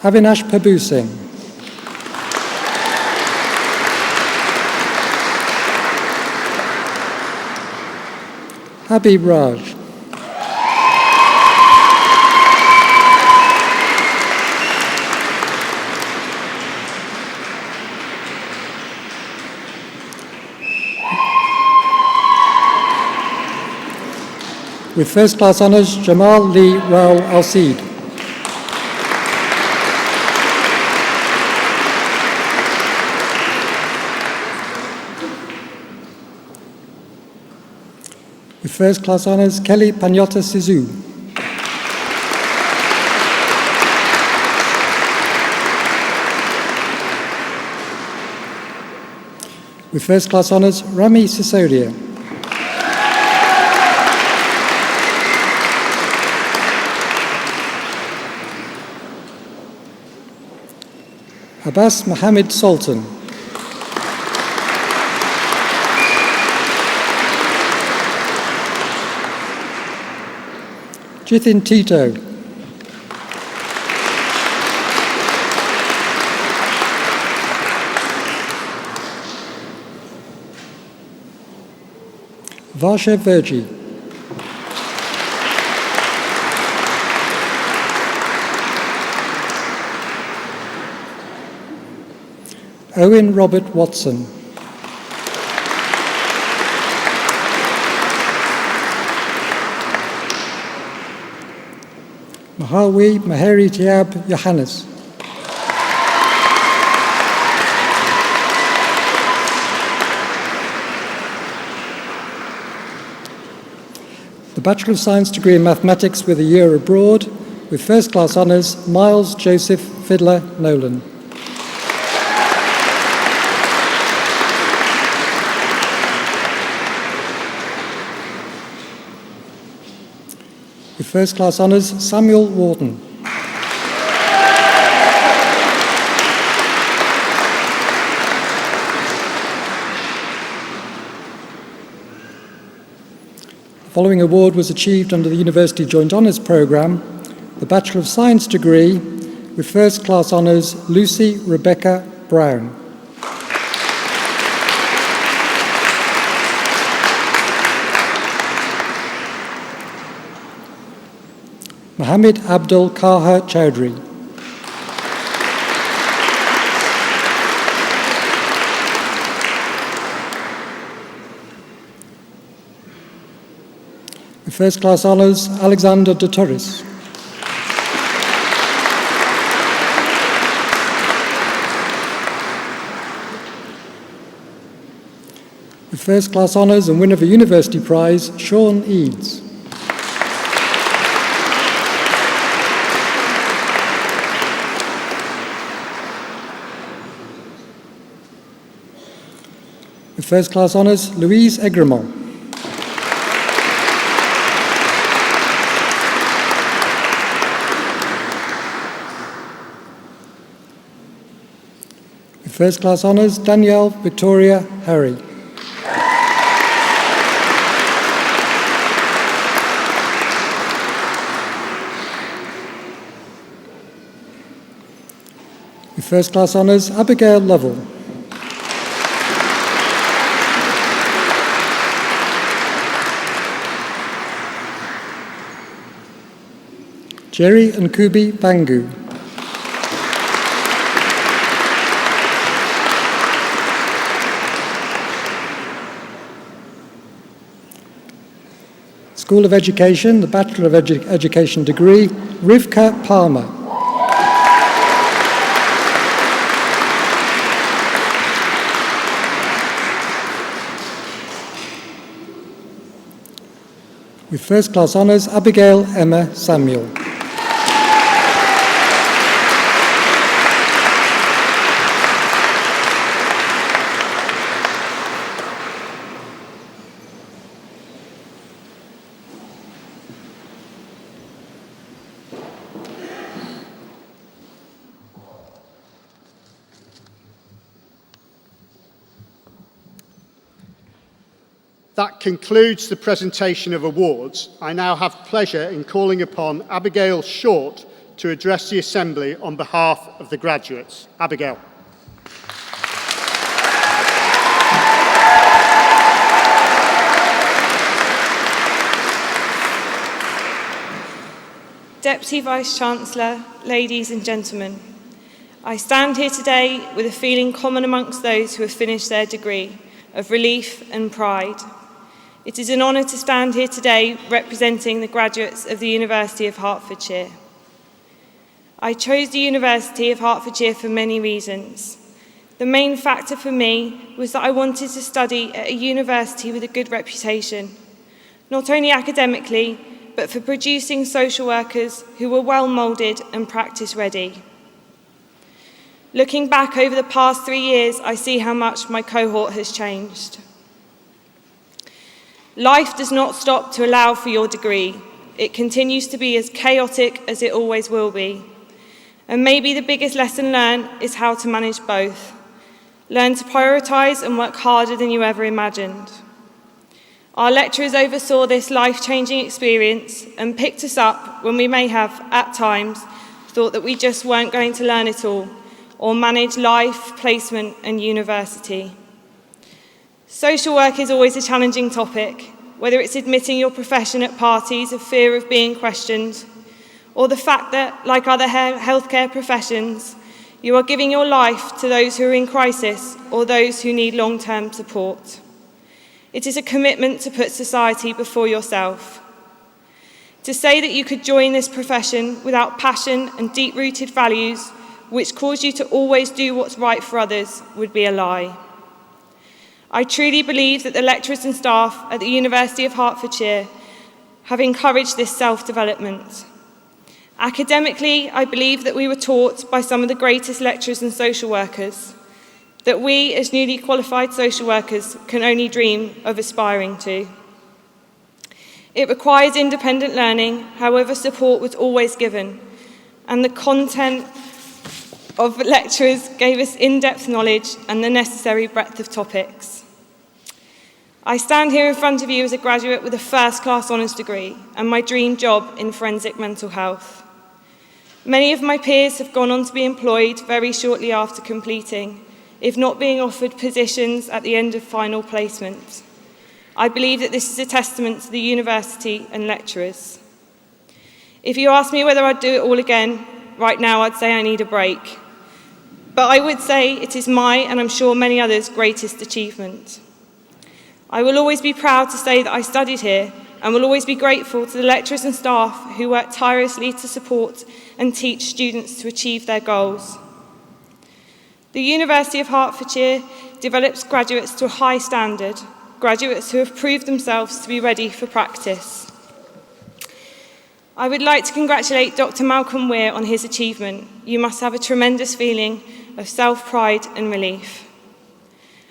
Avinash Prabhu Singh. Habib Raj. With first class honours, Jamal Lee Raul Al-Seed. With first class honours, Kelly Panyota Sizu. With first class honours, Rami Sisodia. Abbas Mohammed Sultan. Jithin Tito. Varsha Virji. Owen Robert Watson. Mahawi Maheri Tiab Yohannes. The Bachelor of Science degree in Mathematics with a year abroad, with first class honours, Miles Joseph Fiddler Nolan. With first class honours, Samuel Wharton. following award was achieved under the University Joint Honours Programme, the Bachelor of Science degree with First Class Honours, Lucy Rebecca Brown. Mohammed Abdul Kaha Chowdhury. With First Class Honours, Alexander de Torres. With First Class Honours and winner of a University Prize, Sean Eads. With First Class Honours, Louise Egremont. With First Class Honours, Danielle Victoria Harry. With First Class Honours, Abigail Lovell. Jerry and Kubi Bangu. School of Education, the Bachelor of Education degree, Rivka Palmer. With First Class Honours, Abigail Emma Samuel. That concludes the presentation of awards. I now have pleasure in calling upon Abigail Short to address the Assembly on behalf of the graduates. Abigail. Deputy Vice-Chancellor, ladies and gentlemen, I stand here today with a feeling common amongst those who have finished their degree, of relief and pride. It is an honour to stand here today representing the graduates of the University of Hertfordshire. I chose the University of Hertfordshire for many reasons. The main factor for me was that I wanted to study at a university with a good reputation, not only academically, but for producing social workers who were well moulded and practice ready. Looking back over the past 3 years, I see how much my cohort has changed. Life does not stop to allow for your degree. It continues to be as chaotic as it always will be. And maybe the biggest lesson learned is how to manage both. Learn to prioritise and work harder than you ever imagined. Our lecturers oversaw this life-changing experience and picked us up when we may have, at times, thought that we just weren't going to learn it all or manage life, placement and university. Social work is always a challenging topic, whether it's admitting your profession at parties of fear of being questioned, or the fact that, like other healthcare professions, you are giving your life to those who are in crisis or those who need long-term support. It is a commitment to put society before yourself. To say that you could join this profession without passion and deep-rooted values which cause you to always do what's right for others would be a lie. I truly believe that the lecturers and staff at the University of Hertfordshire have encouraged this self-development. Academically, I believe that we were taught by some of the greatest lecturers and social workers that we, as newly qualified social workers, can only dream of aspiring to. It requires independent learning, however, support was always given, and the content of lecturers gave us in-depth knowledge and the necessary breadth of topics. I stand here in front of you as a graduate with a first-class honours degree and my dream job in forensic mental health. Many of my peers have gone on to be employed very shortly after completing, if not being offered positions at the end of final placement. I believe that this is a testament to the university and lecturers. If you ask me whether I'd do it all again, right now I'd say I need a break. But I would say it is my, and I'm sure many others, greatest achievement. I will always be proud to say that I studied here and will always be grateful to the lecturers and staff who work tirelessly to support and teach students to achieve their goals. The University of Hertfordshire develops graduates to a high standard, graduates who have proved themselves to be ready for practice. I would like to congratulate Dr. Malcolm Weir on his achievement. You must have a tremendous feeling of self-pride and relief.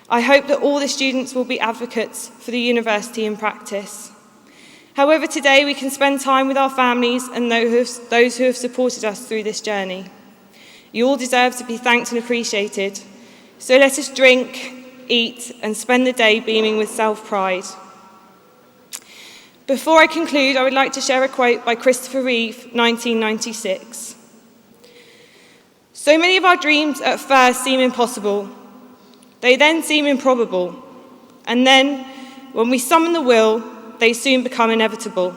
I hope that all the students will be advocates for the university in practice. However, today we can spend time with our families and those who have supported us through this journey. You all deserve to be thanked and appreciated. So let us drink, eat, and spend the day beaming with self-pride. Before I conclude, I would like to share a quote by Christopher Reeve, 1996. So many of our dreams at first seem impossible. They then seem improbable. And then, when we summon the will, they soon become inevitable.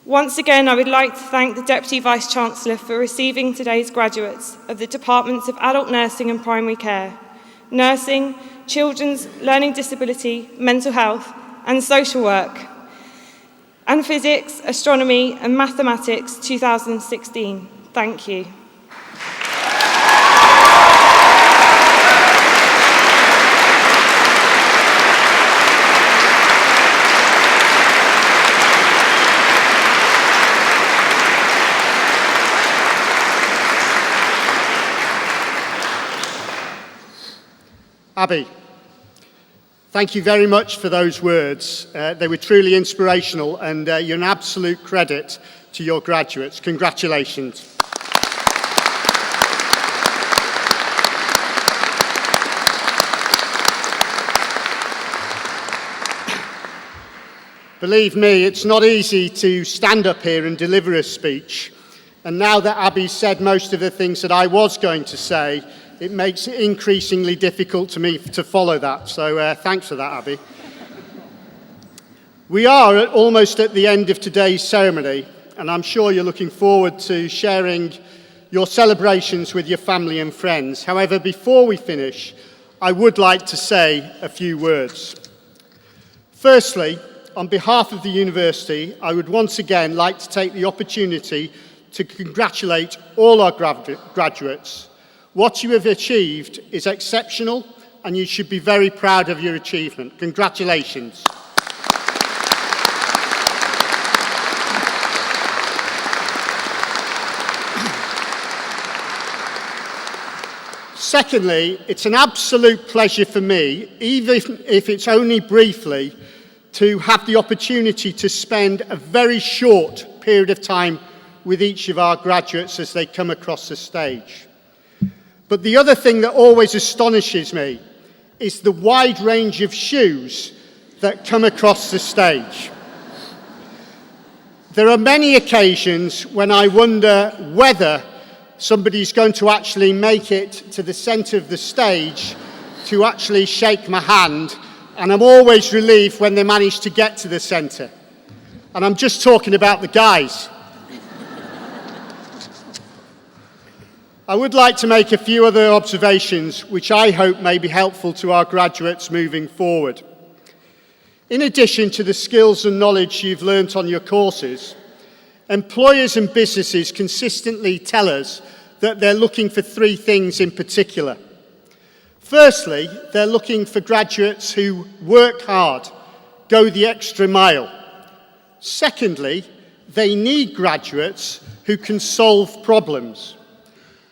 Once again, I would like to thank the Deputy Vice-Chancellor for receiving today's graduates of the Departments of Adult Nursing and Primary Care, Nursing, Children's Learning Disability, Mental Health and Social Work, and Physics, Astronomy and Mathematics 2016. Thank you. Abby, thank you very much for those words. They were truly inspirational and you're an absolute credit to your graduates. Congratulations. Believe me, it's not easy to stand up here and deliver a speech. And now that Abby said most of the things that I was going to say, it makes it increasingly difficult to me to follow that. So thanks for that, Abby. We are almost at the end of today's ceremony, and I'm sure you're looking forward to sharing your celebrations with your family and friends. However, before we finish, I would like to say a few words. Firstly, on behalf of the university, I would once again like to take the opportunity to congratulate all our graduates. What you have achieved is exceptional, and you should be very proud of your achievement. Congratulations. Secondly, it's an absolute pleasure for me, even if it's only briefly, to have the opportunity to spend a very short period of time with each of our graduates as they come across the stage. But the other thing that always astonishes me is the wide range of shoes that come across the stage. There are many occasions when I wonder whether somebody's going to actually make it to the centre of the stage to actually shake my hand, and I'm always relieved when they manage to get to the centre. And I'm just talking about the guys. I would like to make a few other observations which I hope may be helpful to our graduates moving forward. In addition to the skills and knowledge you've learnt on your courses, employers and businesses consistently tell us that they're looking for three things in particular. Firstly, they're looking for graduates who work hard, go the extra mile. Secondly, they need graduates who can solve problems.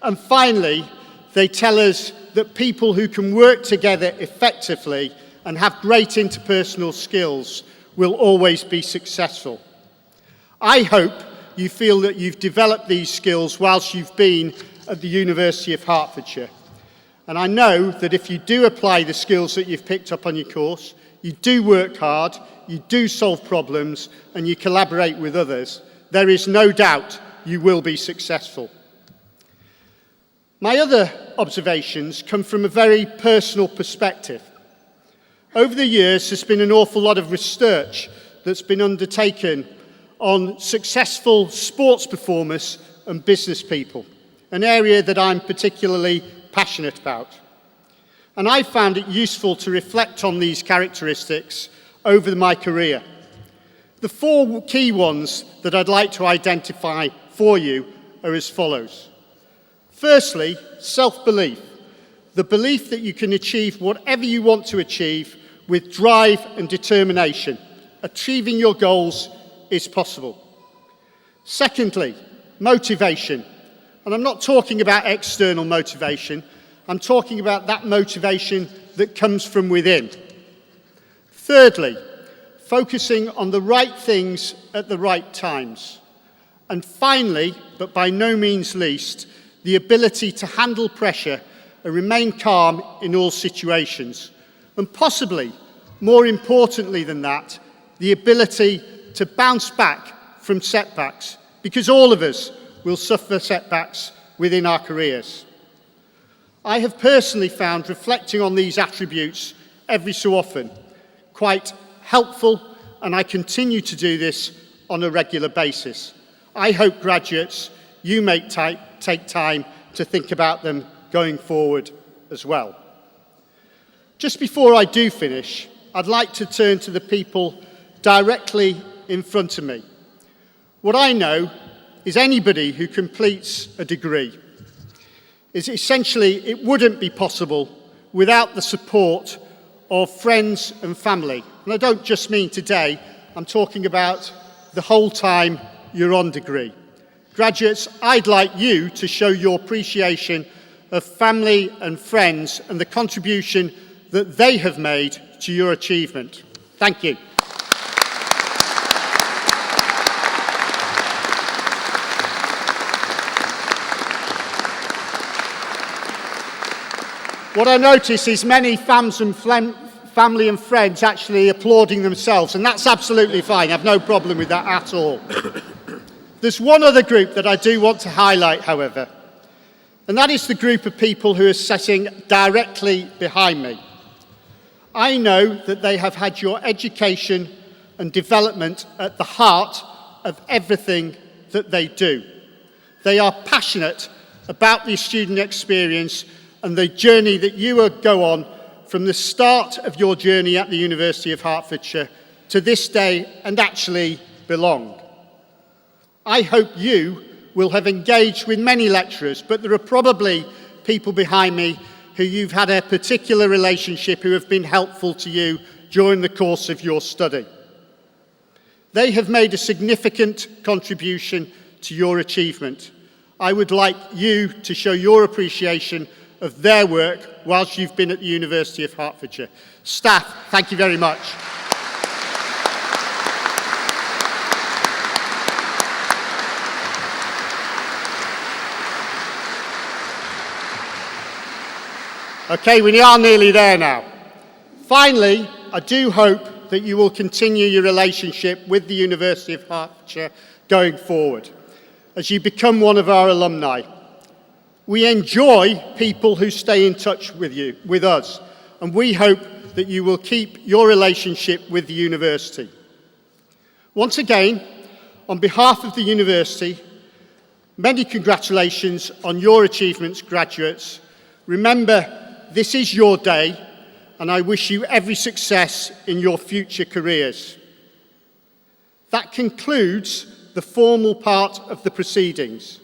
And finally, they tell us that people who can work together effectively and have great interpersonal skills will always be successful. I hope you feel that you've developed these skills whilst you've been at the University of Hertfordshire. And I know that if you do apply the skills that you've picked up on your course, you do work hard, you do solve problems, and you collaborate with others, there is no doubt you will be successful. My other observations come from a very personal perspective. Over the years, there's been an awful lot of research that's been undertaken on successful sports performers and business people, an area that I'm particularly passionate about. And I found it useful to reflect on these characteristics over my career. The four key ones that I'd like to identify for you are as follows. Firstly, self-belief. The belief that you can achieve whatever you want to achieve with drive and determination. Achieving your goals is possible. Secondly, motivation. And I'm not talking about external motivation. I'm talking about that motivation that comes from within. Thirdly, focusing on the right things at the right times. And finally, but by no means least, the ability to handle pressure and remain calm in all situations. And possibly, more importantly than that, the ability to bounce back from setbacks, because all of us will suffer setbacks within our careers. I have personally found reflecting on these attributes every so often quite helpful, and I continue to do this on a regular basis. I hope, graduates, you take time to think about them going forward as well. Just before I do finish, I'd like to turn to the people directly in front of me. What I know is anybody who completes a degree is essentially it wouldn't be possible without the support of friends and family. And I don't just mean today, I'm talking about the whole time you're on degree. Graduates, I'd like you to show your appreciation of family and friends and the contribution that they have made to your achievement. Thank you. What I notice is many family and friends actually applauding themselves, and that's absolutely fine. I have no problem with that at all. There's one other group that I do want to highlight, however, and that is the group of people who are sitting directly behind me. I know that they have had your education and development at the heart of everything that they do. They are passionate about the student experience and the journey that you will go on from the start of your journey at the University of Hertfordshire to this day and actually belong. I hope you will have engaged with many lecturers, but there are probably people behind me who you've had a particular relationship who have been helpful to you during the course of your study. They have made a significant contribution to your achievement. I would like you to show your appreciation of their work whilst you've been at the University of Hertfordshire. Staff, thank you very much. Okay, we are nearly there now. Finally, I do hope that you will continue your relationship with the University of Hertfordshire going forward as you become one of our alumni. We enjoy people who stay in touch with us, and we hope that you will keep your relationship with the university. Once again, on behalf of the university, many congratulations on your achievements, graduates. Remember, this is your day, and I wish you every success in your future careers. That concludes the formal part of the proceedings.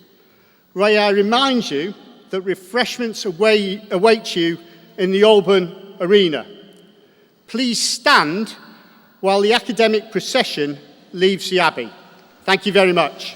May I remind you that refreshments await you in the Holborn Arena. Please stand while the academic procession leaves the Abbey. Thank you very much.